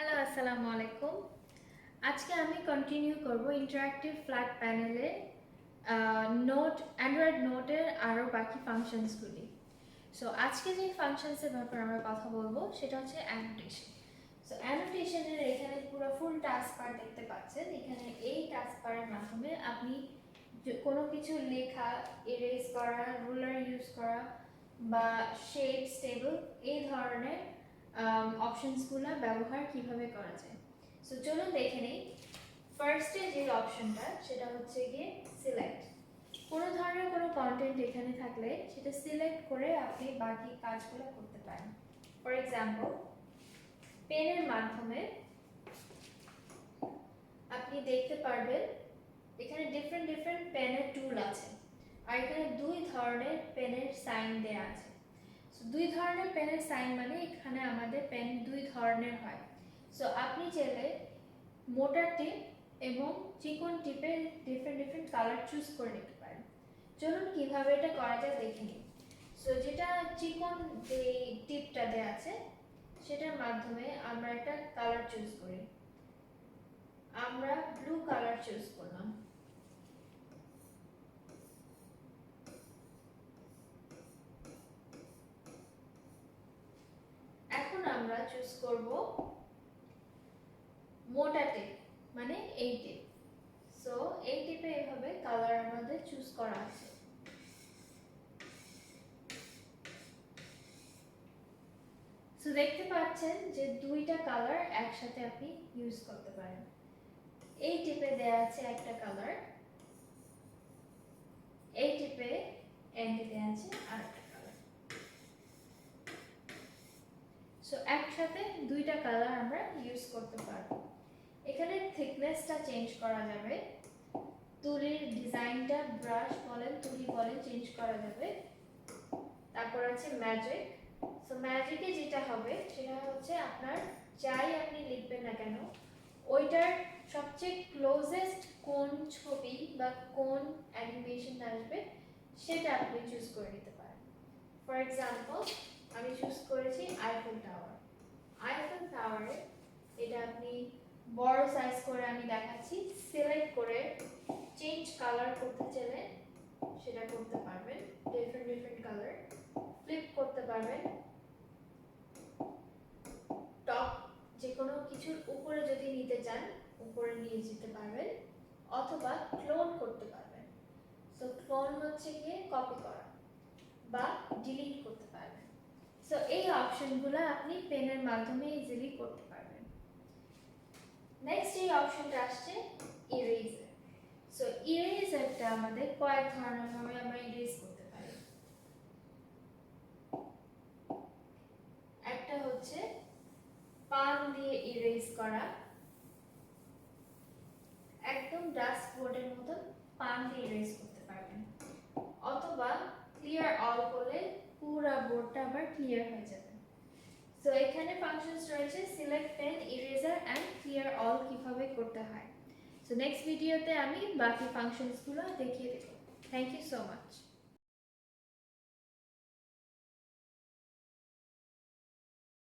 Hello, আসসালামু আলাইকুম। আজকে আমি কন্টিনিউ করব ইন্টারঅ্যাক্টিভ ফ্ল্যাট প্যানেলে অ্যান্ড্রয়েড নোটের আরও বাকি ফাংশনসগুলি। সো আজকে যে ফাংশনসের ব্যাপারে আমরা কথা বলবো সেটা হচ্ছে অ্যানোটেশন। সো অ্যানোটেশনের এখানে পুরো ফুল টাস্ক বার দেখতে পাচ্ছেন। এখানে এই টাস্ক বারের মাধ্যমে আপনি কোনো কিছু লেখা, এরেজ করা, রুলার ইউজ করা বা শেপ, স্টেবল এই ধরনের অপশনসগুলো ব্যবহার কিভাবে করা যায়। সো চলুন দেখে নেই। ফার্স্টে যে অপশনটা সেটা হচ্ছে গিয়ে সিলেক্ট। কোনো ধরনের কোনো কন্টেন্ট এখানে থাকলে সেটা সিলেক্ট করে আপনি বাকি কাজগুলো করতে পারেন। ফর এক্সাম্পল, পেনের মাধ্যমে আপনি দেখতে পারবেন এখানে ডিফারেন্ট পেনের টুল আছে, আর এখানে দুই ধরনের পেনের সাইন দেওয়া আছে। দুই ধরনের পেনের সাইন মানে এখানে আমাদের পেন দুই ধরনের হয়। সো আপনি চাইলে মোটা টিপ এবং চিকন টিপের ডিফারেন্ট কালার চুজ করে নিতে পারেন। চলুন কিভাবে এটা করা যায় দেখে নিই। সো যেটা চিকন যে টিপটা দেওয়া আছে সেটার মাধ্যমে আমরা একটা কালার চুজ করি। আমরা ব্লু কালার চুজ করলাম। এখন আমরা চুজ করব মোটা টিপ, মানে এই টিপ। সো এই টিপে এভাবে কালার আমাদের চুজ করা আছে। সো দেখতে পাচ্ছেন যে দুইটা কালার একসাথে আপনি ইউজ করতে পারেন। এই টিপে দেয়া আছে একটা কালার, এই টিপে এন্ডে দেয়া আছে আরেকটা কালার। সো একসাথে দুইটা কালার আমরা ইউজ করতে পারবো। এখানে থিকনেসটা চেঞ্জ করা যাবে, তুলির ডিজাইনটা ব্রাশ বলেন, তুলি বলেন, চেঞ্জ করা যাবে। তারপর আছে ম্যাজিক। সো ম্যাজিকে যেটা হবে সেটা হচ্ছে আপনার যাই আপনি লিখবেন না কেন ওইটার সবচেয়ে ক্লোজেস্ট কোন ছবি বা কোন অ্যানিমেশন আসবে সেটা আপনি চুজ করে নিতে পারেন। ফর এক্সাম্পল, আমি চুজ করেছি আইফেল টাওয়ার। আইফেল টাওয়ারে এটা আপনি বড় সাইজ করে আমি দেখাচ্ছি। সিলেক্ট করে চেঞ্জ কালার করতে চাইলে সেটা করতে পারবেন, ডিফারেন্ট কালার ফ্লিপ করতে পারবেন। টপ যে কোনো কিছুর উপরে যদি নিতে চান উপরে নিয়ে যেতে পারবেন, অথবা ক্লোন করতে পারবেন। সো ক্লোন হচ্ছে গিয়ে কপি করা বা ডিলিট করতে পারবেন। সো এই অপশনগুলো আপনি পেনের মাধ্যমে ইজিলি করতে পারবেন। নেক্সট এই অপশনটা আসছে ইরেজার। সো ইরেজারটা আমাদের কয়েক ধরনের ভাবে আমরা ইরেজ করতে পারি। একটা হচ্ছে পান দিয়ে ইরেজ করা, একদম ডাস্ট বোর্ডের মতন পান দিয়ে ইরেজ করতে পারবেন, অথবা ক্লিয়ার অল করলে পুরো বোর্ডটা আবার ক্লিয়ার হয়ে যাবে। সো এখানে ফাংশনস রয়েছে select pen, eraser and clear all কিভাবে করতে হয়। সো নেক্সট ভিডিওতে আমি বাকি ফাংশনসগুলো দেখিয়ে দেব। Thank you so much.